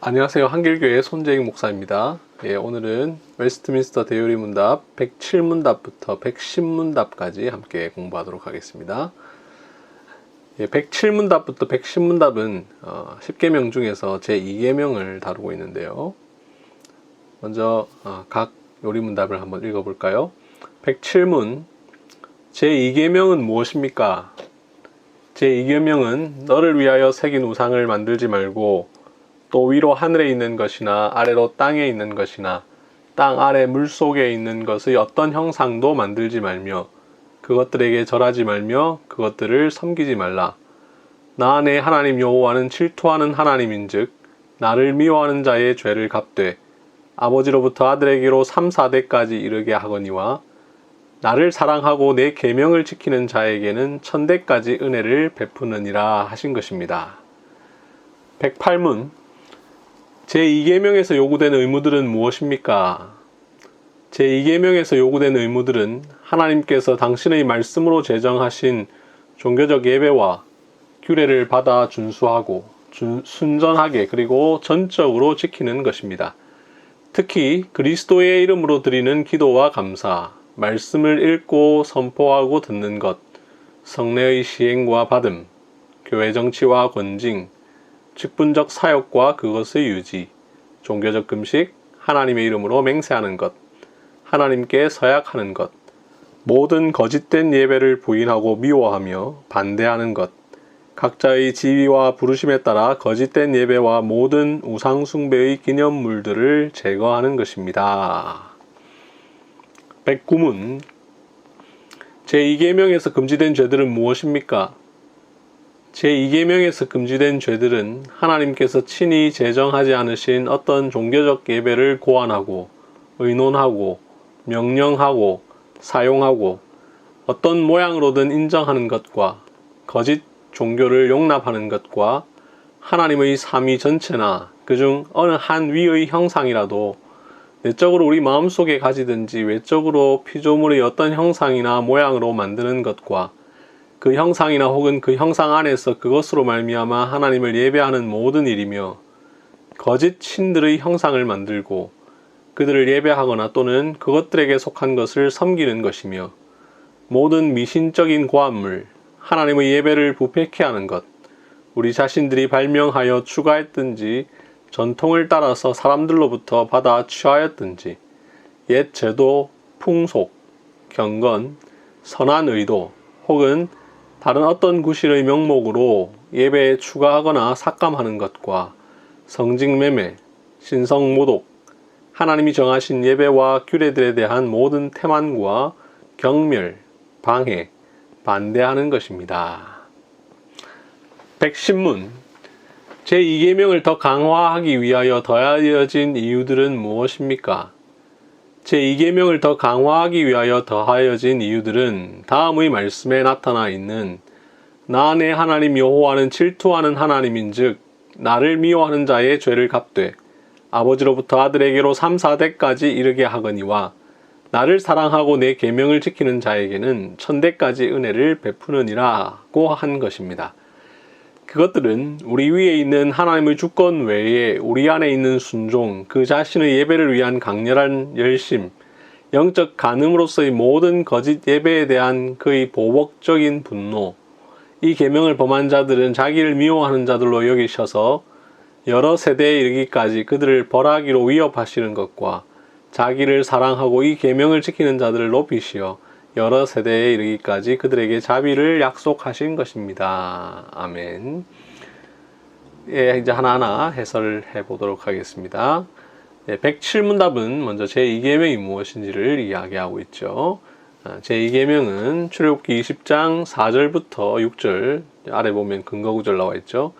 안녕하세요. 한길교회 손재익 목사입니다. 오늘은 웨스트민스터 대요리 문답 107문답부터 110문답까지 함께 공부하도록 하겠습니다. 107문답부터 110문답은 10계명 중에서 제2계명을 다루고 있는데요. 먼저 각 요리문답을 한번 읽어볼까요? 107문 제2계명은 무엇입니까? 제2계명은 너를 위하여 새긴 우상을 만들지 말고 또 위로 하늘에 있는 것이나 아래로 땅에 있는 것이나 땅 아래 물속에 있는 것의 어떤 형상도 만들지 말며 그것들에게 절하지 말며 그것들을 섬기지 말라. 나 내 하나님 여호와는 질투하는 하나님인즉 나를 미워하는 자의 죄를 갚되 아버지로부터 아들에게로 3, 4대까지 이르게 하거니와 나를 사랑하고 내 계명을 지키는 자에게는 1000대까지 은혜를 베푸느니라 하신 것입니다. 108문 제2계명에서 요구된 의무들은 무엇입니까? 제2계명에서 요구된 의무들은 하나님께서 당신의 말씀으로 제정하신 종교적 예배와 규례를 받아 준수하고 순전하게 그리고 전적으로 지키는 것입니다. 특히 그리스도의 이름으로 드리는 기도와 감사, 말씀을 읽고 선포하고 듣는 것, 성례의 시행과 받음, 교회 정치와 권징, 직분적 사역과 그것의 유지, 종교적 금식, 하나님의 이름으로 맹세하는 것, 하나님께 서약하는 것, 모든 거짓된 예배를 부인하고 미워하며 반대하는 것, 각자의 지위와 부르심에 따라 거짓된 예배와 모든 우상 숭배의 기념물들을 제거하는 것입니다. 109문 제2계명에서 금지된 죄들은 무엇입니까? 제2계명에서 금지된 죄들은 하나님께서 친히 제정하지 않으신 어떤 종교적 예배를 고안하고 의논하고 명령하고 사용하고 어떤 모양으로든 인정하는 것과 거짓 종교를 용납하는 것과 하나님의 삼위 전체나 그중 어느 한 위의 형상이라도 내적으로 우리 마음속에 가지든지 외적으로 피조물의 어떤 형상이나 모양으로 만드는 것과 그 형상이나 혹은 그 형상 안에서 그것으로 말미암아 하나님을 예배하는 모든 일이며 거짓 신들의 형상을 만들고 그들을 예배하거나 또는 그것들에게 속한 것을 섬기는 것이며 모든 미신적인 고안물, 하나님의 예배를 부패케 하는 것, 우리 자신들이 발명하여 추가했든지 전통을 따라서 사람들로부터 받아 취하였든지 옛 제도, 풍속, 경건, 선한 의도 혹은 다른 어떤 구실의 명목으로 예배에 추가하거나 삭감하는 것과 성직매매, 신성모독, 하나님이 정하신 예배와 규례들에 대한 모든 태만과 경멸, 방해, 반대하는 것입니다. 110문 제2계명을 더 강화하기 위하여 더하여진 이유들은 무엇입니까? 제2계명을 더 강화하기 위하여 더하여진 이유들은 다음의 말씀에 나타나 있는 나 내 하나님 여호와는 질투하는 하나님인즉 나를 미워하는 자의 죄를 갚되 아버지로부터 아들에게로 3, 4대까지 이르게 하거니와 나를 사랑하고 내 계명을 지키는 자에게는 1000대까지 은혜를 베푸느니라고 한 것입니다. 그것들은 우리 위에 있는 하나님의 주권 외에 우리 안에 있는 순종, 그 자신의 예배를 위한 강렬한 열심, 영적 간음으로서의 모든 거짓 예배에 대한 그의 보복적인 분노, 이 계명을 범한 자들은 자기를 미워하는 자들로 여기셔서 여러 세대에 이르기까지 그들을 벌하기로 위협하시는 것과 자기를 사랑하고 이 계명을 지키는 자들을 높이시어 여러 세대에 이르기까지 그들에게 자비를 약속하신 것입니다. 아멘. 이제 하나하나 해설을 해보도록 하겠습니다. 107문답은 먼저 제2계명이 무엇인지를 이야기하고 있죠. 제2계명은 출애굽기 20장 4절부터 6절, 아래 보면 근거구절 나와 있죠.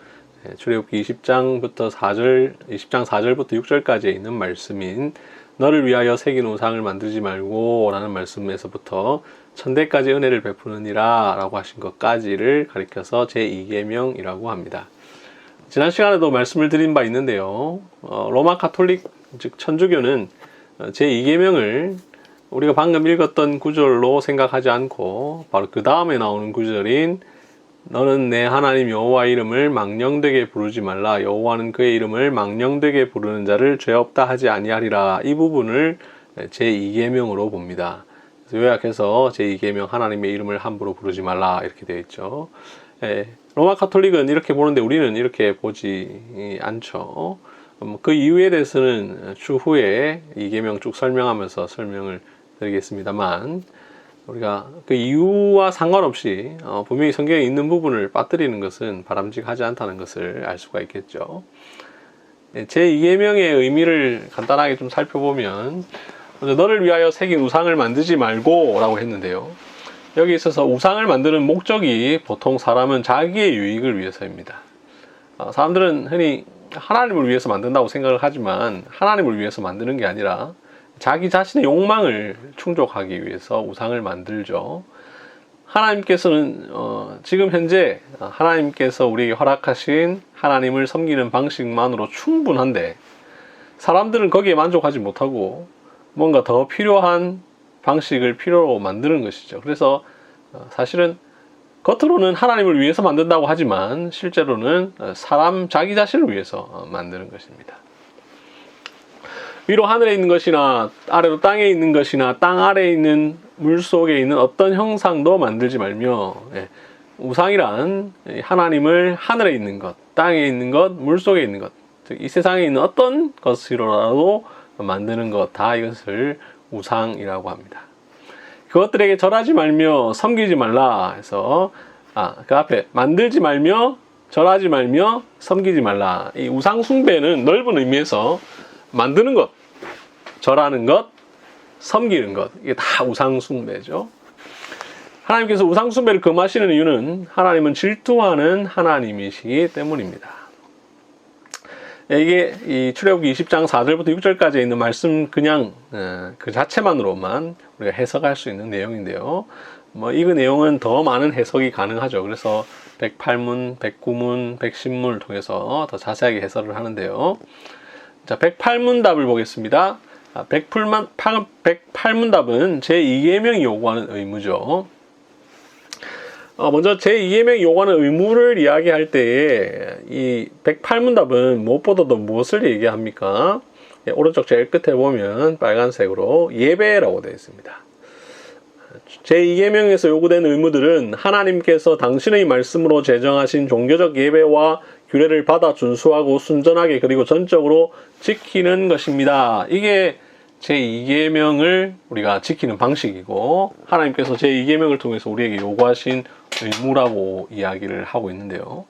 출애굽기 20장 4절부터 6절까지에 있는 말씀인 너를 위하여 새긴 우상을 만들지 말고 라는 말씀에서부터 1000대까지 은혜를 베푸느니라 라고 하신 것까지를 가리켜서 제2계명이라고 합니다. 지난 시간에도 말씀을 드린 바 있는데요. 로마 가톨릭 즉 천주교는 제2계명을 우리가 방금 읽었던 구절로 생각하지 않고 바로 그 다음에 나오는 구절인 너는 내 하나님 여호와 이름을 망령되게 부르지 말라. 여호와는 그의 이름을 망령되게 부르는 자를 죄 없다 하지 아니하리라. 이 부분을 제2계명으로 봅니다. 요약해서 제2계명 하나님의 이름을 함부로 부르지 말라 이렇게 되어 있죠. 로마 카톨릭은 이렇게 보는데 우리는 이렇게 보지 않죠. 그 이유에 대해서는 추후에 2계명 쭉 설명하면서 설명을 드리겠습니다만, 우리가 그 이유와 상관없이 분명히 성경에 있는 부분을 빠뜨리는 것은 바람직하지 않다는 것을 알 수가 있겠죠. 제2계명의 의미를 간단하게 좀 살펴보면, 먼저 너를 위하여 새긴 우상을 만들지 말고 라고 했는데요. 여기 있어서 우상을 만드는 목적이 보통 사람은 자기의 유익을 위해서입니다. 사람들은 흔히 하나님을 위해서 만든다고 생각을 하지만 하나님을 위해서 만드는 게 아니라 자기 자신의 욕망을 충족하기 위해서 우상을 만들죠. 하나님께서는 지금 현재 하나님께서 우리에게 허락하신 하나님을 섬기는 방식만으로 충분한데, 사람들은 거기에 만족하지 못하고 뭔가 더 필요한 방식을 필요로 만드는 것이죠. 그래서 사실은 겉으로는 하나님을 위해서 만든다고 하지만 실제로는 사람 자기 자신을 위해서 만드는 것입니다. 위로 하늘에 있는 것이나 아래로 땅에 있는 것이나 땅 아래에 있는 물 속에 있는 어떤 형상도 만들지 말며, 우상이란 하나님을 하늘에 있는 것, 땅에 있는 것, 물 속에 있는 것, 즉 이 세상에 있는 어떤 것으로라도 만드는 것, 다 이것을 우상이라고 합니다. 그것들에게 절하지 말며 섬기지 말라 해서 그 앞에 만들지 말며 절하지 말며 섬기지 말라. 이 우상 숭배는 넓은 의미에서 만드는 것, 절하는 것, 섬기는 것, 이게 다 우상 숭배죠. 하나님께서 우상 숭배를 금하시는 이유는 하나님은 질투하는 하나님이시기 때문입니다. 이게 이 출애굽기 20장 4절부터 6절까지 있는 말씀 그냥 그 자체만으로만 우리가 해석할 수 있는 내용인데요. 이 내용은 더 많은 해석이 가능하죠. 그래서 108문, 109문, 110문을 통해서 더 자세하게 해설을 하는데요. 자, 108문답을 보겠습니다. 108문답은 제2계명이 요구하는 의무죠. 먼저 제2계명이 요구하는 의무를 이야기할 때에 이 108문답은 무엇보다도 무엇을 얘기합니까? 오른쪽 제일 끝에 보면 빨간색으로 예배라고 되어 있습니다. 제2계명에서 요구되는 의무들은 하나님께서 당신의 말씀으로 제정하신 종교적 예배와 규례를 받아 준수하고 순전하게 그리고 전적으로 지키는 것입니다. 이게 제2계명을 우리가 지키는 방식이고, 하나님께서 제2계명을 통해서 우리에게 요구하신 의무라고 이야기를 하고 있는데요.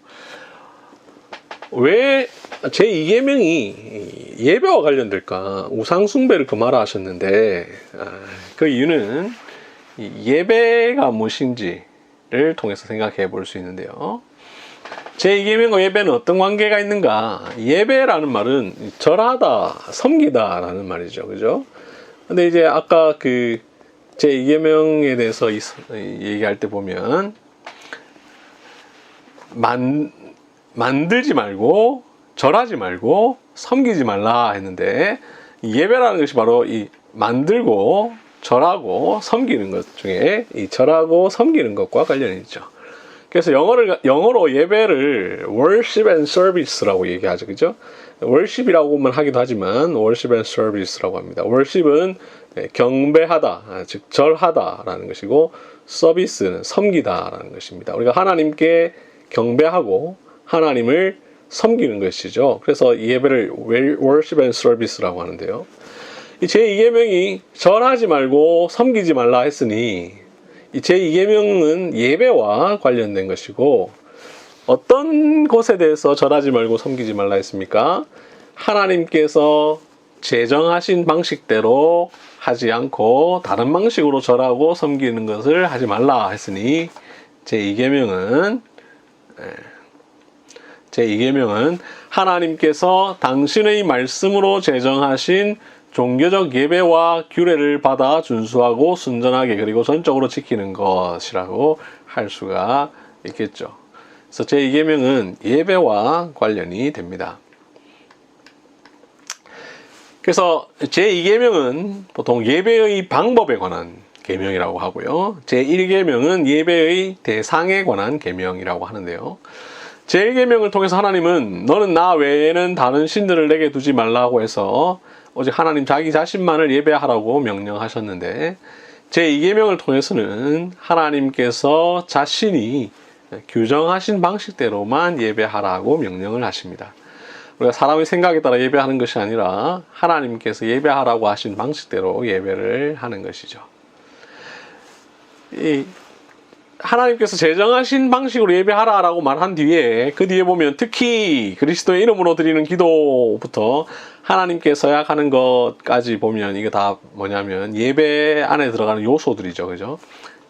왜 제2계명이 예배와 관련될까? 우상 숭배를 금하라 하셨는데, 그 이유는 예배가 무엇인지를 통해서 생각해 볼 수 있는데요. 제2계명과 예배는 어떤 관계가 있는가? 예배라는 말은 절하다, 섬기다 라는 말이죠. 그죠? 근데 이제 아까 그 제2계명에 대해서 얘기할 때 보면 만들지 말고 절하지 말고 섬기지 말라 했는데, 예배라는 것이 바로 이 만들고 절하고 섬기는 것 중에 이 절하고 섬기는 것과 관련이 있죠. 그래서 영어로 예배를 worship and service라고 얘기하죠. 그죠? worship이라고만 하기도 하지만 worship and service라고 합니다. worship은 경배하다, 즉 절하다라는 것이고, 서비스는 섬기다라는 것입니다. 우리가 하나님께 경배하고 하나님을 섬기는 것이죠. 그래서 이 예배를 worship and service라고 하는데요. 이 제2계명이 절하지 말고 섬기지 말라 했으니, 이 제2계명은 예배와 관련된 것이고, 어떤 것에 대해서 절하지 말고 섬기지 말라 했습니까? 하나님께서 제정하신 방식대로 하지 않고 다른 방식으로 절하고 섬기는 것을 하지 말라 했으니, 제2계명은 하나님께서 당신의 말씀으로 제정하신 종교적 예배와 규례를 받아 준수하고 순전하게 그리고 전적으로 지키는 것이라고 할 수가 있겠죠. 그래서 제2계명은 예배와 관련이 됩니다. 그래서 제2계명은 보통 예배의 방법에 관한 계명이라고 하고요. 제1계명은 예배의 대상에 관한 계명이라고 하는데요. 제1계명을 통해서 하나님은 너는 나 외에는 다른 신들을 내게 두지 말라고 해서 오직 하나님 자기 자신만을 예배하라고 명령하셨는데, 제2계명을 통해서는 하나님께서 자신이 규정하신 방식대로만 예배하라고 명령을 하십니다. 우리가 사람의 생각에 따라 예배하는 것이 아니라 하나님께서 예배하라고 하신 방식대로 예배를 하는 것이죠. 하나님께서 제정하신 방식으로 예배하라라고 말한 뒤에, 그 뒤에 보면 특히 그리스도의 이름으로 드리는 기도부터 하나님께 서약하는 것까지 보면 이게 다 뭐냐면 예배 안에 들어가는 요소들이죠. 그죠?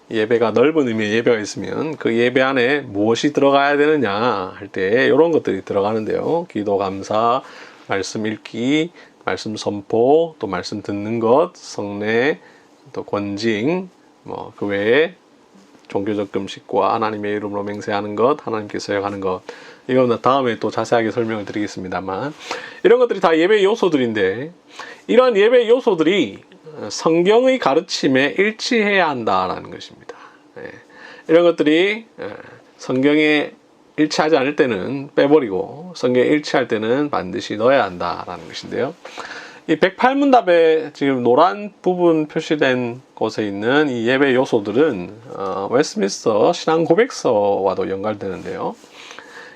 예배가 넓은 의미의 예배가 있으면 그 예배 안에 무엇이 들어가야 되느냐 할 때 이런 것들이 들어가는데요. 기도, 감사, 말씀 읽기, 말씀 선포, 또 말씀 듣는 것, 성례, 또 권징, 그 외에 종교적 금식과 하나님의 이름으로 맹세하는 것, 하나님께 서약하는 것, 이건 다음에 또 자세하게 설명을 드리겠습니다만, 이런 것들이 다 예배의 요소들인데, 이런 예배의 요소들이 성경의 가르침에 일치해야 한다라는 것입니다. 이런 것들이 성경에 일치하지 않을 때는 빼버리고 성경에 일치할 때는 반드시 넣어야 한다라는 것인데요. 이 108문답에 지금 노란 부분 표시된 곳에 있는 이 예배 요소들은 웨스트민스터 신앙고백서와도 연관되는데요.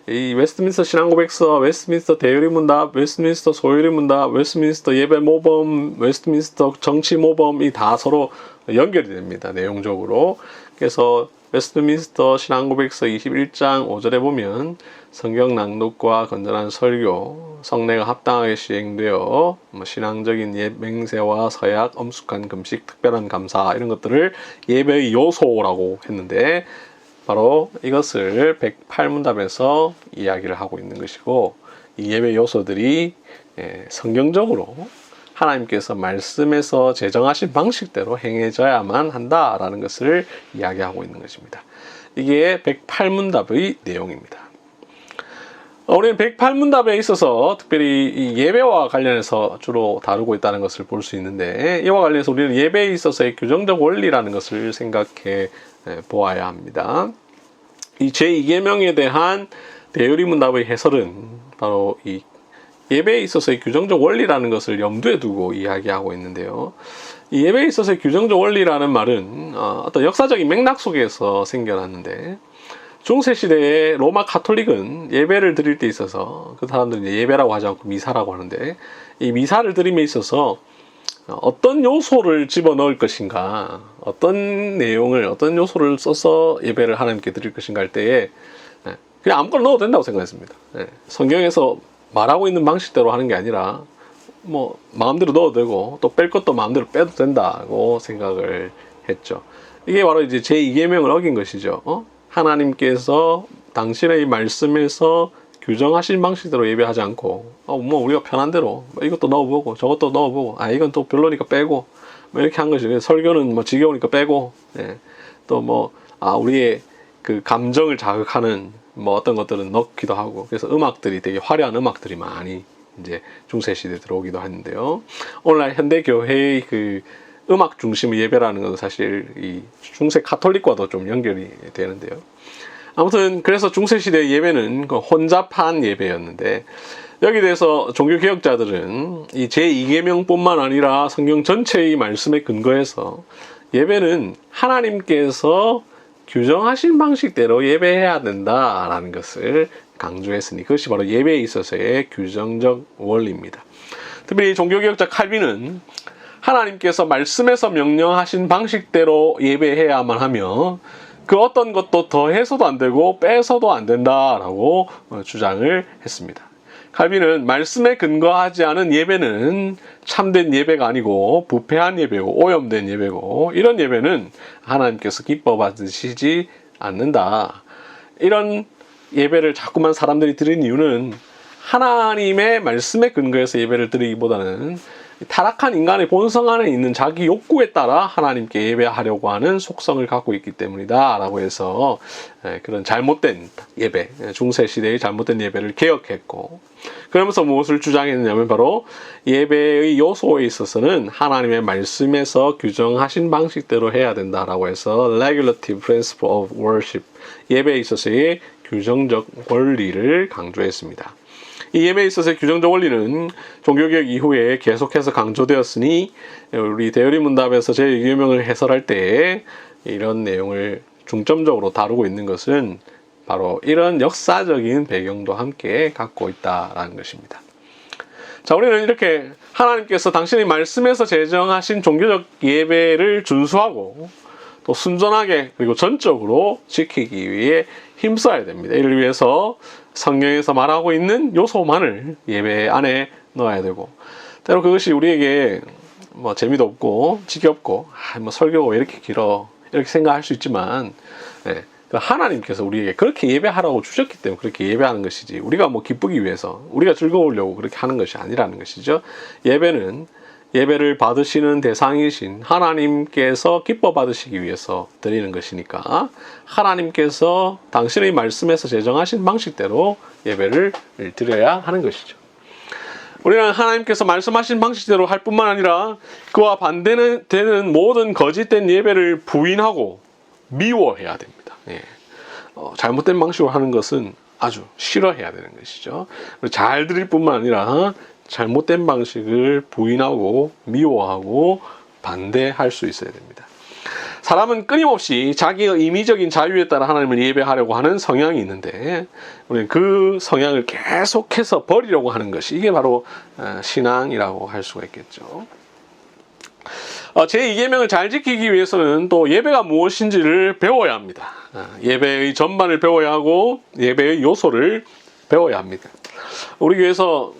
이 웨스트민스터 신앙고백서, 웨스트민스터 대유리문답, 웨스트민스터 소유리문답, 웨스트민스터 예배모범, 웨스트민스터 정치모범이 다 서로 연결이 됩니다. 내용적으로. 그래서 웨스트민스터 신앙고백서 21장 5절에 보면 성경 낭독과 건전한 설교, 성례가 합당하게 시행되어 신앙적인 맹세와 서약, 엄숙한 금식, 특별한 감사, 이런 것들을 예배의 요소라고 했는데, 바로 이것을 108문답에서 이야기를 하고 있는 것이고, 이 예배 요소들이 성경적으로 하나님께서 말씀에서 제정하신 방식대로 행해져야만 한다라는 것을 이야기하고 있는 것입니다. 이게 108문답의 내용입니다. 우리는 108문답에 있어서 특별히 이 예배와 관련해서 주로 다루고 있다는 것을 볼 수 있는데, 이와 관련해서 우리는 예배에 있어서의 규정적 원리라는 것을 생각해 보아야 합니다. 이 제2계명에 대한 대유리문답의 해설은 바로 이 예배에 있어서의 규정적 원리라는 것을 염두에 두고 이야기하고 있는데요. 이 예배에 있어서의 규정적 원리라는 말은 어떤 역사적인 맥락 속에서 생겨났는데, 중세시대의 로마 카톨릭은 예배를 드릴 때 있어서, 그 사람들은 예배라고 하지 않고 미사라고 하는데, 이 미사를 드림에 있어서 어떤 요소를 집어넣을 것인가, 어떤 내용을, 어떤 요소를 써서 예배를 하나님께 드릴 것인가 할 때에 그냥 아무거나 넣어도 된다고 생각했습니다. 성경에서 말하고 있는 방식대로 하는 게 아니라 마음대로 넣어도 되고 또 뺄 것도 마음대로 빼도 된다고 생각을 했죠. 이게 바로 이제 제2계명을 어긴 것이죠. 하나님께서 당신의 말씀에서 규정하신 방식대로 예배하지 않고 우리가 편한 대로 이것도 넣어보고 저것도 넣어보고 이건 또 별로니까 빼고 이렇게 한 것이, 설교는 지겨우니까 빼고, 또 우리의 그 감정을 자극하는 어떤 것들은 넣기도 하고, 그래서 음악들이 되게 화려한 음악들이 많이 이제 중세시대에 들어오기도 했는데요. 오늘날 현대 교회의 그 음악 중심의 예배라는 것은 사실 이 중세 카톨릭과도 좀 연결이 되는데요. 아무튼 그래서 중세시대 예배는 그 혼잡한 예배였는데, 여기에 대해서 종교개혁자들은 이 제2계명뿐만 아니라 성경 전체의 말씀에 근거해서 예배는 하나님께서 규정하신 방식대로 예배해야 된다라는 것을 강조했으니, 그것이 바로 예배에 있어서의 규정적 원리입니다. 특별히 종교개혁자 칼빈은 하나님께서 말씀에서 명령하신 방식대로 예배해야만 하며 그 어떤 것도 더해서도 안 되고 빼서도 안 된다라고 주장을 했습니다. 칼빈은 말씀에 근거하지 않은 예배는 참된 예배가 아니고 부패한 예배고 오염된 예배고, 이런 예배는 하나님께서 기뻐 받으시지 않는다. 이런 예배를 자꾸만 사람들이 드리는 이유는 하나님의 말씀에 근거해서 예배를 드리기보다는 타락한 인간의 본성 안에 있는 자기 욕구에 따라 하나님께 예배하려고 하는 속성을 갖고 있기 때문이다 라고 해서 그런 잘못된 예배, 중세시대의 잘못된 예배를 개혁했고, 그러면서 무엇을 주장했냐면 바로 예배의 요소에 있어서는 하나님의 말씀에서 규정하신 방식대로 해야 된다라고 해서 regulative principle of worship, 예배에 있어서의 규정적 원리를 강조했습니다. 이 예배에 있어서의 규정적 원리는 종교개혁 이후에 계속해서 강조되었으니 우리 대열이 문답에서 제2계명을 해설할 때 이런 내용을 중점적으로 다루고 있는 것은 바로 이런 역사적인 배경도 함께 갖고 있다라는 것입니다. 자, 우리는 이렇게 하나님께서 당신의 말씀에서 제정하신 종교적 예배를 준수하고 또 순전하게 그리고 전적으로 지키기 위해 힘써야 됩니다. 이를 위해서 성경에서 말하고 있는 요소만을 예배 안에 넣어야 되고, 때로 그것이 우리에게 뭐 재미도 없고 지겹고 뭐 설교가 왜 이렇게 길어 이렇게 생각할 수 있지만, 하나님께서 우리에게 그렇게 예배하라고 주셨기 때문에 그렇게 예배하는 것이지, 우리가 뭐 기쁘기 위해서 우리가 즐거우려고 그렇게 하는 것이 아니라는 것이죠. 예배는 예배를 받으시는 대상이신 하나님께서 기뻐 받으시기 위해서 드리는 것이니까 하나님께서 당신의 말씀에서 제정하신 방식대로 예배를 드려야 하는 것이죠. 우리는 하나님께서 말씀하신 방식대로 할 뿐만 아니라 그와 반대되는 모든 거짓된 예배를 부인하고 미워해야 됩니다. 잘못된 방식으로 하는 것은 아주 싫어해야 되는 것이죠. 잘 드릴 뿐만 아니라 잘못된 방식을 부인하고 미워하고 반대할 수 있어야 됩니다. 사람은 끊임없이 자기의 임의적인 자유에 따라 하나님을 예배하려고 하는 성향이 있는데, 우리는 그 성향을 계속해서 버리려고 하는 것이 이게 바로 신앙이라고 할 수가 있겠죠. 제2계명을 잘 지키기 위해서는 또 예배가 무엇인지를 배워야 합니다. 예배의 전반을 배워야 하고 예배의 요소를 배워야 합니다. 우리 교회에서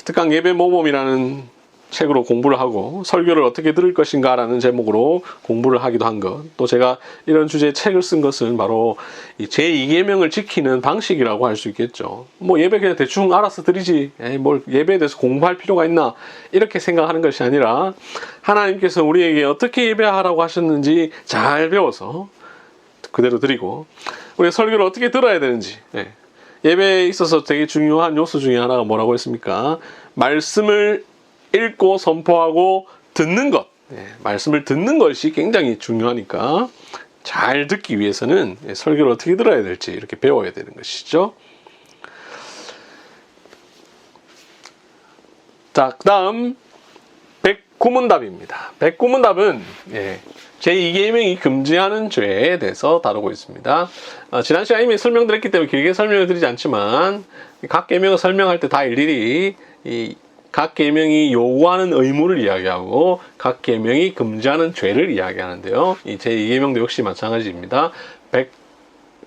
특강 예배 모범이라는 책으로 공부를 하고 설교를 어떻게 들을 것인가라는 제목으로 공부를 하기도 한 것, 또 제가 이런 주제의 책을 쓴 것은 바로 이 제2계명을 지키는 방식이라고 할 수 있겠죠. 뭐 예배 그냥 대충 알아서 드리지, 뭘 예배에 대해서 공부할 필요가 있나 이렇게 생각하는 것이 아니라 하나님께서 우리에게 어떻게 예배하라고 하셨는지 잘 배워서 그대로 드리고, 우리가 설교를 어떻게 들어야 되는지, 예배에 있어서 되게 중요한 요소 중에 하나가 뭐라고 했습니까? 말씀을 읽고 선포하고 듣는 것, 말씀을 듣는 것이 굉장히 중요하니까 잘 듣기 위해서는 설교를 어떻게 들어야 될지 이렇게 배워야 되는 것이죠. 자, 그 다음 109문답입니다. 109문답은 제2계명이 금지하는 죄에 대해서 다루고 있습니다. 지난 시간에 이미 설명드렸기 때문에 길게 설명을 드리지 않지만, 각 계명을 설명할 때 다 일일이 각 계명이 요구하는 의무를 이야기하고 각 계명이 금지하는 죄를 이야기하는데요. 이 제2계명도 역시 마찬가지입니다.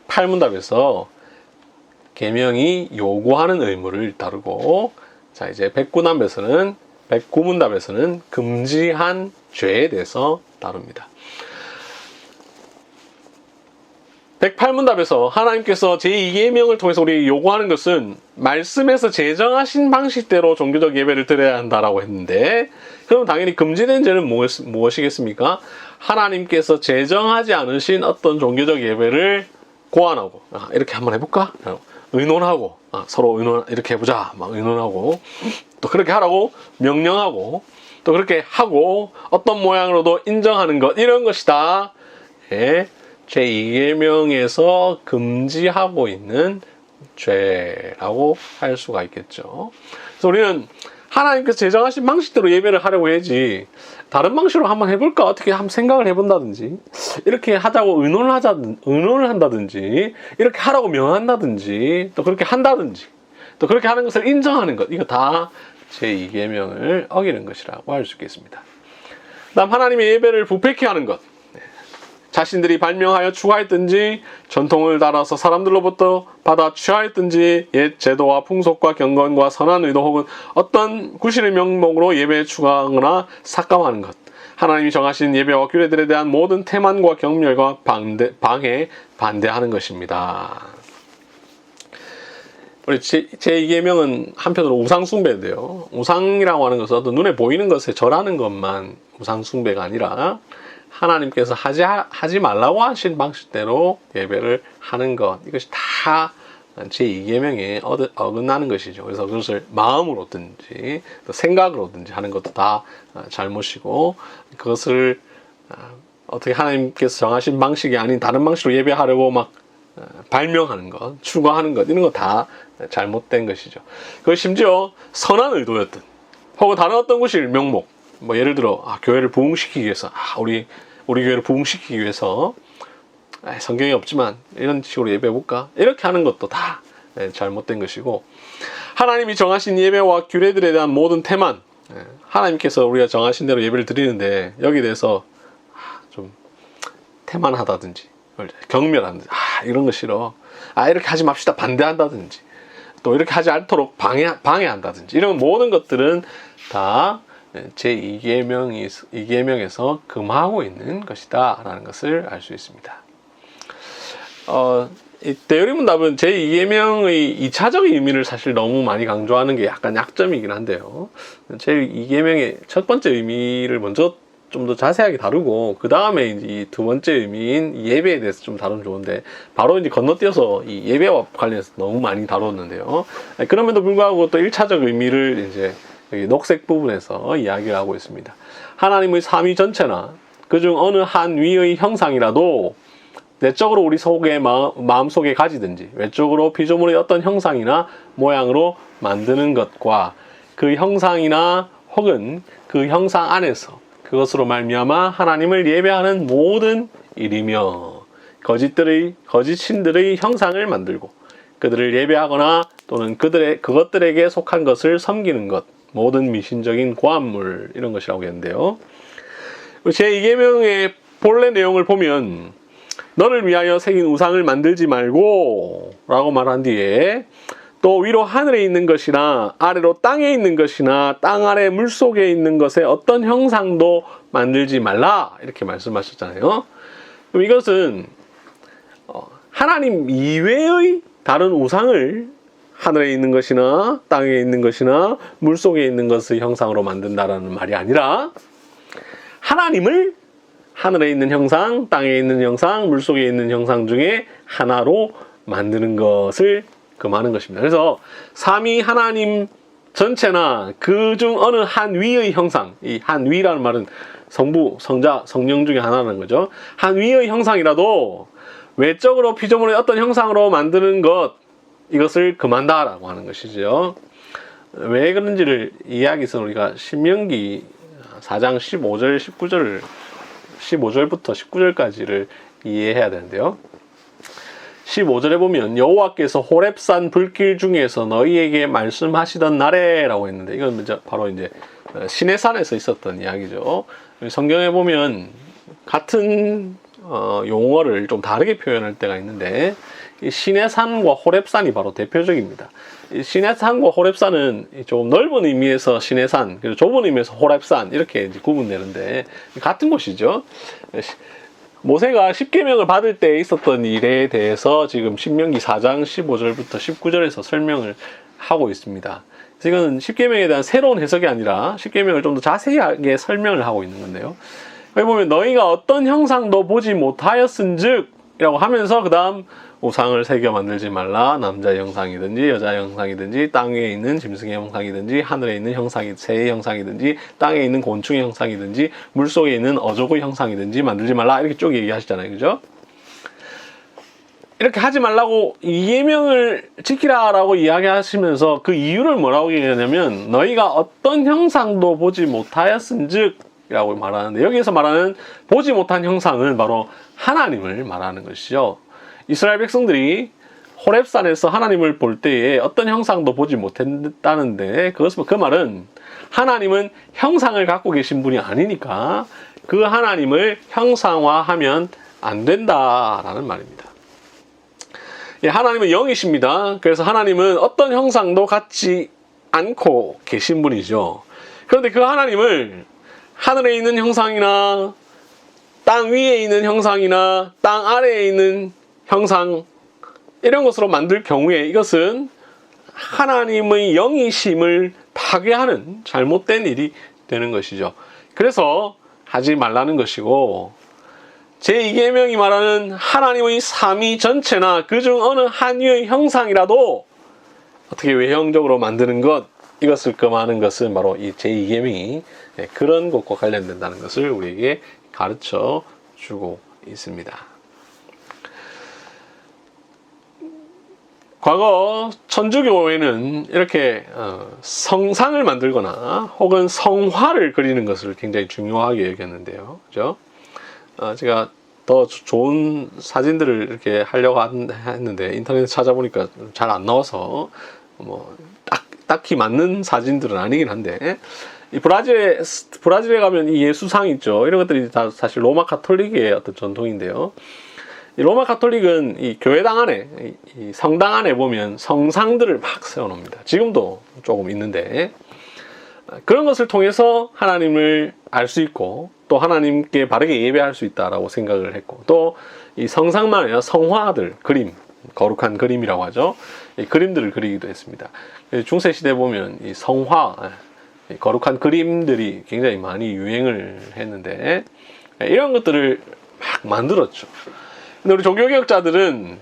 108문답에서 계명이 요구하는 의무를 다루고, 자, 이제 109문답에서는 금지한 죄에 대해서 다룹니다. 108문답에서 하나님께서 제2계명을 통해서 우리 요구하는 것은 말씀에서 제정하신 방식대로 종교적 예배를 드려야 한다라고 했는데, 그럼 당연히 금지된 죄는 무엇이겠습니까? 하나님께서 제정하지 않으신 어떤 종교적 예배를 고안하고, 이렇게 한번 해볼까? 의논하고, 서로 이렇게 해보자, 막 의논하고, 또 그렇게 하라고 명령하고, 또 그렇게 하고 어떤 모양으로도 인정하는 것, 이런 것이다. 제2계명에서 금지하고 있는 죄라고 할 수가 있겠죠. 그래서 우리는 하나님께서 제정하신 방식대로 예배를 하려고 해야지, 다른 방식으로 한번 해볼까, 어떻게 한번 생각을 해본다든지, 이렇게 하자고 의논을 한다든지, 이렇게 하라고 명한다든지, 또 그렇게 한다든지, 또 그렇게 하는 것을 인정하는 것, 이거 다 제2계명을 어기는 것이라고 할 수 있겠습니다. 다음, 하나님의 예배를 부패케 하는 것, 자신들이 발명하여 추구했든지 전통을 따라서 사람들로부터 받아 취하였든지 옛 제도와 풍속과 경건과 선한 의도 혹은 어떤 구실의 명목으로 예배에 추가하거나 삭감하는 것, 하나님이 정하신 예배와 규례들에 대한 모든 태만과 경멸과 방해, 반대하는 것입니다. 우리 제2계명은 한편으로 우상숭배인데요. 우상이라고 하는 것은 어떤 눈에 보이는 것에 절하는 것만 우상숭배가 아니라 하나님께서 하지 말라고 하신 방식대로 예배를 하는 것, 이것이 다 제2계명에 어긋나는 것이죠. 그래서 그것을 마음으로든지 또 생각으로든지 하는 것도 다 잘못이고, 그것을 어떻게 하나님께서 정하신 방식이 아닌 다른 방식으로 예배하려고 막 발명하는 것, 추구하는 것, 이런 거 다 잘못된 것이죠. 그 심지어 선한 의도였든 혹은 다른 어떤 것일 명목, 뭐 예를 들어 교회를 부흥시키기 위해서 우리 교회를 부흥시키기 위해서 성경이 없지만 이런 식으로 예배해볼까, 이렇게 하는 것도 다 잘못된 것이고, 하나님이 정하신 예배와 규례들에 대한 모든 태만, 하나님께서 우리가 정하신 대로 예배를 드리는데 여기에 대해서 좀 태만하다든지 경멸하든지 이런 거 싫어, 이렇게 하지 맙시다 반대한다든지, 또 이렇게 하지 않도록 방해한다든지, 이런 모든 것들은 다 제2계명에서 금하고 있는 것이다 라는 것을 알 수 있습니다. 이 대요리문답은 제2계명의 2차적 의미를 사실 너무 많이 강조하는 게 약간 약점이긴 한데요, 제2계명의 첫 번째 의미를 먼저 좀 더 자세하게 다루고 그 다음에 이 두 번째 의미인 예배에 대해서 좀 다루면 좋은데, 바로 이제 건너뛰어서 이 예배와 관련해서 너무 많이 다뤘는데요, 그럼에도 불구하고 또 1차적 의미를 이제 여기 녹색 부분에서 이야기를 하고 있습니다. 하나님의 삼위 전체나 그중 어느 한 위의 형상이라도 내적으로 우리 속에 마음속에 가지든지 외적으로 피조물의 어떤 형상이나 모양으로 만드는 것과 그 형상이나 혹은 그 형상 안에서 그것으로 말미암아 하나님을 예배하는 모든 일이며 거짓 신들의 형상을 만들고 그들을 예배하거나 또는 그것들에게 속한 것을 섬기는 것, 모든 미신적인 고한물, 이런 것이라고 했는데요, 제2계명의 본래 내용을 보면 너를 위하여 새긴 우상을 만들지 말고 라고 말한 뒤에 또 위로 하늘에 있는 것이나 아래로 땅에 있는 것이나 땅 아래 물속에 있는 것의 어떤 형상도 만들지 말라, 이렇게 말씀하셨잖아요. 그럼 이것은 하나님 이외의 다른 우상을 하늘에 있는 것이나 땅에 있는 것이나 물속에 있는 것의 형상으로 만든다라는 말이 아니라, 하나님을 하늘에 있는 형상, 땅에 있는 형상, 물속에 있는 형상 중에 하나로 만드는 것을 금하는 것입니다. 그래서 삼위 하나님 전체나 그중 어느 한 위의 형상, 이 한 위라는 말은 성부, 성자, 성령 중에 하나라는 거죠. 한 위의 형상이라도 외적으로 피조물의 어떤 형상으로 만드는 것, 이것을 금한다라고 하는 것이죠. 왜 그런지를 이해하기 위해서 우리가 신명기 4장 15절부터 19절까지를 이해해야 되는데요, 15절에 보면 여호와께서 호렙산 불길 중에서 너희에게 말씀하시던 날에 라고 했는데, 이건 바로 이제 시내산에서 있었던 이야기죠. 성경에 보면 같은 용어를 좀 다르게 표현할 때가 있는데, 이 시내산과 호렙산이 바로 대표적입니다. 이 시내산과 호렙산은 조금 넓은 의미에서 시내산, 그리고 좁은 의미에서 호렙산, 이렇게 이제 구분되는데 같은 곳이죠. 모세가 십계명을 받을 때 있었던 일에 대해서 지금 신명기 4장 15절부터 19절에서 설명을 하고 있습니다. 그래서 이건 십계명에 대한 새로운 해석이 아니라 십계명을 좀 더 자세하게 설명을 하고 있는 건데요, 여기 보면 너희가 어떤 형상도 보지 못하였은즉 이라고 하면서 그 다음 우상을 새겨 만들지 말라. 남자의 형상이든지 여자의 형상이든지 땅 위에 있는 짐승의 형상이든지 하늘에 있는 새의 형상이든지 땅에 있는 곤충의 형상이든지 물속에 있는 어족의 형상이든지 만들지 말라. 이렇게 쭉 얘기하시잖아요, 그죠? 이렇게 하지 말라고 이 계명을 지키라라고 이야기하시면서 그 이유를 뭐라고 얘기하냐면 너희가 어떤 형상도 보지 못하였은즉 이라고 말하는데, 여기에서 말하는 보지 못한 형상은 바로 하나님을 말하는 것이죠. 이스라엘 백성들이 호렙산에서 하나님을 볼 때에 어떤 형상도 보지 못했다는데, 그 말은 하나님은 형상을 갖고 계신 분이 아니니까 그 하나님을 형상화하면 안 된다라는 말입니다. 하나님은 영이십니다. 그래서 하나님은 어떤 형상도 갖지 않고 계신 분이죠. 그런데 그 하나님을 하늘에 있는 형상이나 땅 위에 있는 형상이나 땅 아래에 있는 형상, 이런 것으로 만들 경우에 이것은 하나님의 영이심을 파괴하는 잘못된 일이 되는 것이죠. 그래서 하지 말라는 것이고, 제2계명이 말하는 하나님의 삼위 전체나 그중 어느 한 위의 형상이라도 어떻게 외형적으로 만드는 것, 이것을 금하는 것은 바로 이 제2계명이 그런 것과 관련된다는 것을 우리에게 가르쳐 주고 있습니다. 과거 천주교에는 이렇게 성상을 만들거나 혹은 성화를 그리는 것을 굉장히 중요하게 여겼는데요. 그죠? 제가 더 좋은 사진들을 이렇게 하려고 했는데 인터넷에 찾아보니까 잘 안 나와서 뭐 딱히 맞는 사진들은 아니긴 한데, 이 브라질에 가면 이 예수상 있죠. 이런 것들이 다 사실 로마 가톨릭의 어떤 전통인데요. 이 로마 가톨릭은 이 교회당 안에, 이 성당 안에 보면 성상들을 막 세워놓습니다. 지금도 조금 있는데, 그런 것을 통해서 하나님을 알 수 있고 또 하나님께 바르게 예배할 수 있다라고 생각을 했고, 또 이 성상만 아니라 성화들, 그림, 거룩한 그림이라고 하죠. 이 그림들을 그리기도 했습니다. 중세 시대 보면 이 성화, 거룩한 그림들이 굉장히 많이 유행을 했는데, 이런 것들을 막 만들었죠. 근데 우리 종교개혁자들은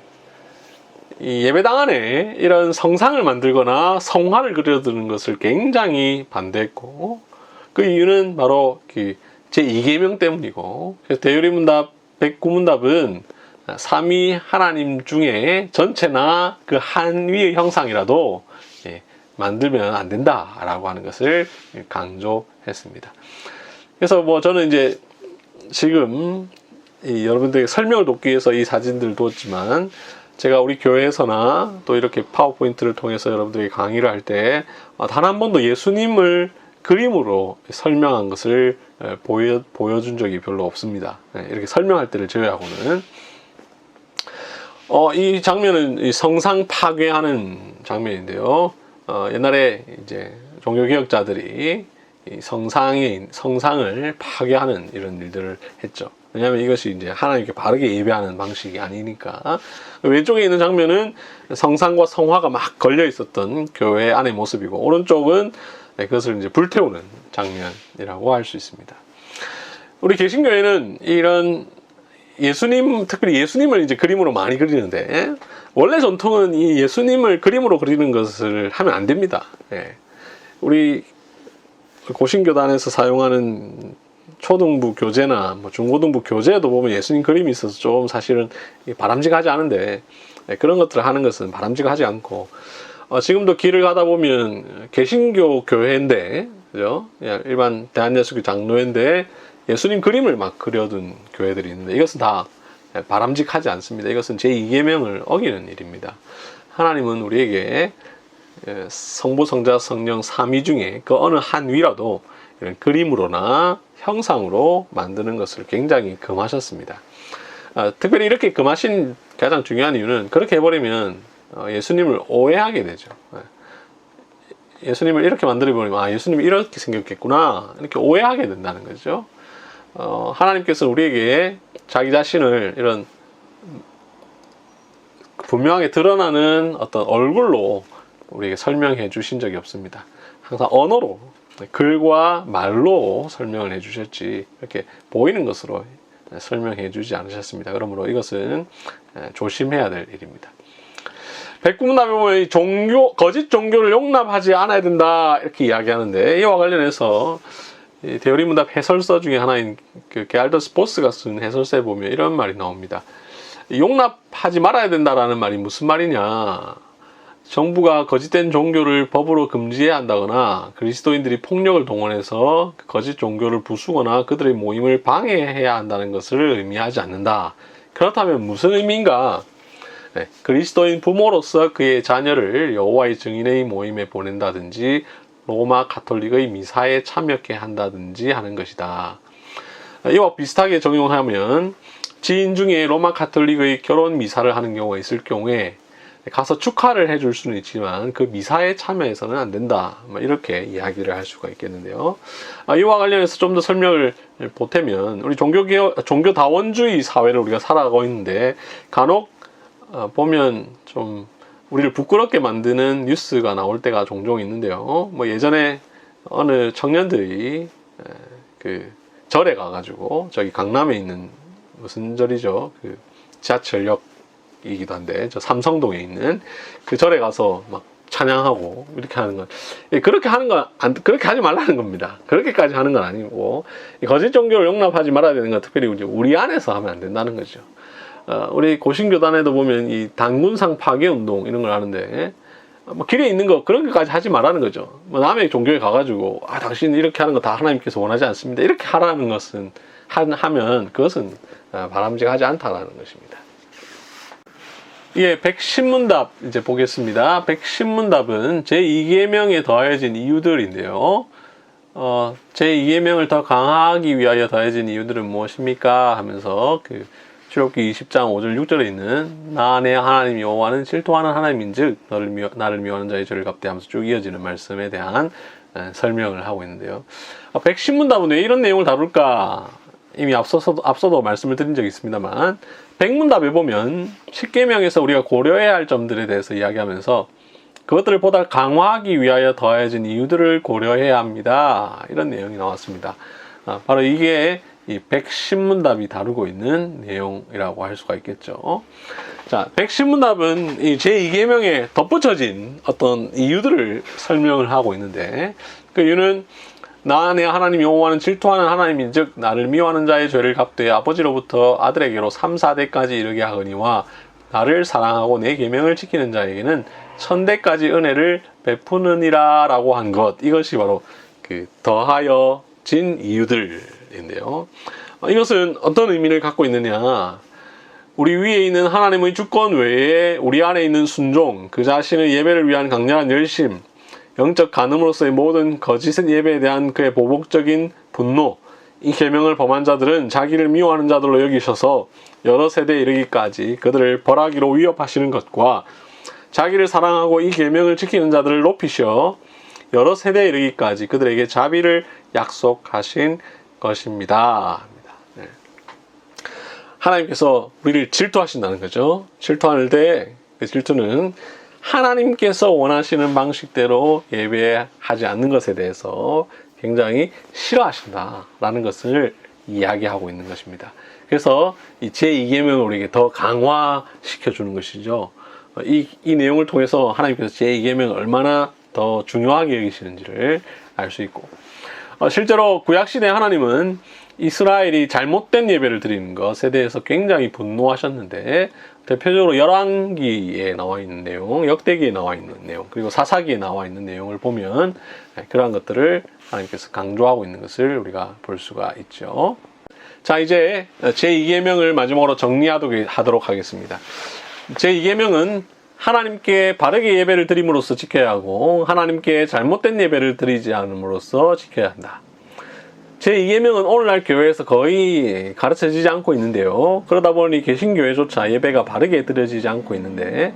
이 예배당 안에 이런 성상을 만들거나 성화를 그려드는 것을 굉장히 반대했고, 그 이유는 바로 그 제2계명 때문이고, 그래서 대요리문답 109문답은 삼위 하나님 중에 전체나 그 한 위의 형상이라도 만들면 안 된다라고 하는 것을 강조했습니다. 그래서 뭐 저는 이제 지금 여러분들에게 설명을 돕기 위해서 이 사진들을 뒀지만, 제가 우리 교회에서나 또 이렇게 파워포인트를 통해서 여러분들에게 강의를 할 때 단 한 번도 예수님을 그림으로 설명한 것을 보여준 적이 별로 없습니다. 이렇게 설명할 때를 제외하고는. 이 장면은 성상 파괴하는 장면인데요. 옛날에 이제 종교개혁자들이 이 성상을 파괴하는 이런 일들을 했죠. 왜냐하면 이것이 이제 하나님께 바르게 예배하는 방식이 아니니까. 왼쪽에 있는 장면은 성상과 성화가 막 걸려 있었던 교회 안의 모습이고, 오른쪽은 그것을 이제 불태우는 장면이라고 할 수 있습니다. 우리 개신교회는 이런 특별히 예수님을 이제 그림으로 많이 그리는데, 원래 전통은 이 예수님을 그림으로 그리는 것을 하면 안 됩니다. 우리 고신교단에서 사용하는 초등부 교재나 뭐 중고등부 교재에도 보면 예수님 그림이 있어서 좀 사실은 바람직하지 않은데, 그런 것들을 하는 것은 바람직하지 않고, 지금도 길을 가다 보면 개신교 교회인데, 그죠? 일반 대한예수교 장로회인데 예수님 그림을 막 그려둔 교회들이 있는데, 이것은 다 바람직하지 않습니다. 이것은 제2계명을 어기는 일입니다. 하나님은 우리에게 성부, 성자, 성령 삼위 중에 그 어느 한 위라도 이런 그림으로나 형상으로 만드는 것을 굉장히 금하셨습니다. 특별히 이렇게 금하신 가장 중요한 이유는, 그렇게 해버리면 예수님을 오해하게 되죠. 예수님을 이렇게 만들어버리면 예수님이 이렇게 생겼겠구나, 이렇게 오해하게 된다는 거죠. 하나님께서는 우리에게 자기 자신을 이런 분명하게 드러나는 어떤 얼굴로 우리에게 설명해 주신 적이 없습니다. 항상 언어로, 글과 말로 설명을 해 주셨지, 이렇게 보이는 것으로 설명해 주지 않으셨습니다. 그러므로 이것은 조심해야 될 일입니다. 백구문답에 보면 거짓 종교를 용납하지 않아야 된다, 이렇게 이야기하는데, 이와 관련해서 대요리문답 해설서 중에 하나인 그 게알더스 보스가 쓴 해설서에 보면 이런 말이 나옵니다. 용납하지 말아야 된다라는 말이 무슨 말이냐? 정부가 거짓된 종교를 법으로 금지해야 한다거나 그리스도인들이 폭력을 동원해서 거짓 종교를 부수거나 그들의 모임을 방해해야 한다는 것을 의미하지 않는다. 그렇다면 무슨 의미인가? 그리스도인 부모로서 그의 자녀를 여호와의 증인의 모임에 보낸다든지 로마 가톨릭의 미사에 참여케 한다든지 하는 것이다. 이와 비슷하게 적용하면 지인 중에 로마 가톨릭의 결혼 미사를 하는 경우가 있을 경우에 가서 축하를 해줄 수는 있지만 그 미사에 참여해서는 안 된다, 이렇게 이야기를 할 수가 있겠는데요. 이와 관련해서 좀 더 설명을 보태면, 우리 종교다원주의 사회를 우리가 살아가고 있는데 간혹 보면 좀 우리를 부끄럽게 만드는 뉴스가 나올 때가 종종 있는데요. 뭐 예전에 어느 청년들이 그 절에 가가지고, 저기 강남에 있는 무슨 절이죠? 그 지하철역이기도 한데 저 삼성동에 있는 그 절에 가서 막 찬양하고 이렇게 하는 건, 그렇게 하는 건 그렇게 하지 말라는 겁니다. 그렇게까지 하는 건 아니고, 거짓 종교를 용납하지 말아야 되는 건 특별히 우리 안에서 하면 안 된다는 거죠. 우리 고신교단에도 보면 이 단군상 파괴 운동 이런 걸 하는데, 뭐 길에 있는 거 그런 것까지 하지 말라는 거죠. 뭐 남의 종교에 가가지고 당신 이렇게 하는 거 다 하나님께서 원하지 않습니다, 이렇게 하라는 것은 하면 그것은 바람직하지 않다라는 것입니다. 예, 110문답 이제 보겠습니다. 110문답은 제2계명에 더해진 이유들인데요. 제2계명을 더 강화하기 위하여 더해진 이유들은 무엇입니까? 하면서 그 출애굽기 20장 5절 6절에 있는 나 내 하나님 여호와는 질투하는 하나님인즉 나를 미워하는 자의 죄를 갚되 하면서 쭉 이어지는 말씀에 대한 설명을 하고 있는데요. 110문답은 왜 이런 내용을 다룰까? 이미 앞서도 말씀을 드린 적이 있습니다만, 100문답에 보면 10계명에서 우리가 고려해야 할 점들에 대해서 이야기하면서 그것들을 보다 강화하기 위하여 더해진 이유들을 고려해야 합니다, 이런 내용이 나왔습니다. 바로 이게 이 110문답이 다루고 있는 내용이라고 할 수가 있겠죠. 자, 110문답은 이 제2계명에 덧붙여진 어떤 이유들을 설명을 하고 있는데, 그 이유는 나 내 하나님 여호와는 질투하는 하나님인즉 나를 미워하는 자의 죄를 갚되 아버지로부터 아들에게로 3, 4대까지 이르게 하거니와 나를 사랑하고 내 계명을 지키는 자에게는 1000대까지 은혜를 베푸느니라 라고 한 것, 이것이 바로 그 더하여진 이유들인데요. 이것은 어떤 의미를 갖고 있느냐, 우리 위에 있는 하나님의 주권 외에 우리 안에 있는 순종, 그 자신의 예배를 위한 강렬한 열심, 영적 간음으로서의 모든 거짓 예배에 대한 그의 보복적인 분노, 이 계명을 범한 자들은 자기를 미워하는 자들로 여기셔서 여러 세대에 이르기까지 그들을 벌하기로 위협하시는 것과, 자기를 사랑하고 이 계명을 지키는 자들을 높이셔 여러 세대에 이르기까지 그들에게 자비를 약속하신 것입니다. 네. 하나님께서 우리를 질투하신다는 거죠. 질투할 때 그 질투는 하나님께서 원하시는 방식대로 예배하지 않는 것에 대해서 굉장히 싫어하신다라는 것을 이야기하고 있는 것입니다. 그래서 이 제2계명을 우리에게 더 강화시켜 주는 것이죠. 이 내용을 통해서 하나님께서 제2계명을 얼마나 더 중요하게 여기시는지를 알 수 있고, 실제로 구약시대 하나님은 이스라엘이 잘못된 예배를 드리는 것에 대해서 굉장히 분노하셨는데, 대표적으로 열왕기에 나와 있는 내용, 역대기에 나와 있는 내용, 그리고 사사기에 나와 있는 내용을 보면 그러한 것들을 하나님께서 강조하고 있는 것을 우리가 볼 수가 있죠. 자, 이제 제2계명을 마지막으로 정리하도록 하겠습니다. 제2계명은 하나님께 바르게 예배를 드림으로써 지켜야 하고, 하나님께 잘못된 예배를 드리지 않음으로써 지켜야 한다. 제2계명은 오늘날 교회에서 거의 가르쳐지지 않고 있는데요. 그러다 보니 개신교회조차 예배가 바르게 드려지지 않고 있는데,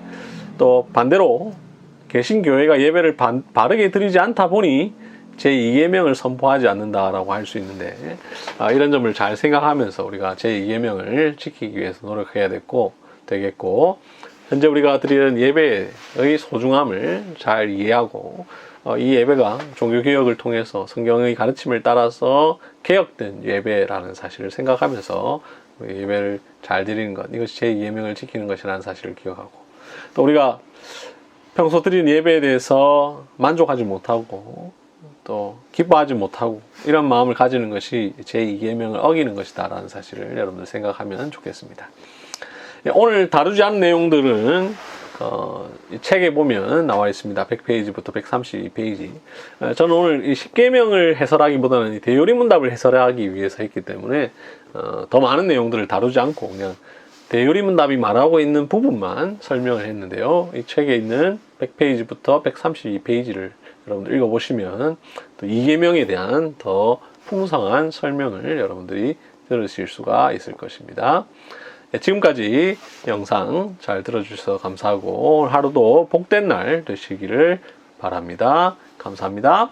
또 반대로 개신교회가 예배를 바르게 드리지 않다 보니 제2계명을 선포하지 않는다라고 할 수 있는데, 이런 점을 잘 생각하면서 우리가 제2계명을 지키기 위해서 노력해야 되겠고, 현재 우리가 드리는 예배의 소중함을 잘 이해하고, 이 예배가 종교개혁을 통해서 성경의 가르침을 따라서 개혁된 예배라는 사실을 생각하면서 예배를 잘 드리는 것, 이것이 제2계명을 지키는 것이라는 사실을 기억하고, 또 우리가 평소 드리는 예배에 대해서 만족하지 못하고 또 기뻐하지 못하고 이런 마음을 가지는 것이 제2계명을 어기는 것이다 라는 사실을 여러분들 생각하면 좋겠습니다. 오늘 다루지 않은 내용들은 이 책에 보면 나와 있습니다. 100페이지부터 132페이지. 저는 오늘 이 10계명을 해설하기보다는 이 대요리문답을 해설하기 위해서 했기 때문에 더 많은 내용들을 다루지 않고 그냥 대요리문답이 말하고 있는 부분만 설명을 했는데요. 이 책에 있는 100페이지부터 132페이지를 여러분들 읽어보시면 또 2계명에 대한 더 풍성한 설명을 여러분들이 들으실 수가 있을 것입니다. 지금까지 영상 잘 들어주셔서 감사하고 오늘 하루도 복된 날 되시기를 바랍니다. 감사합니다.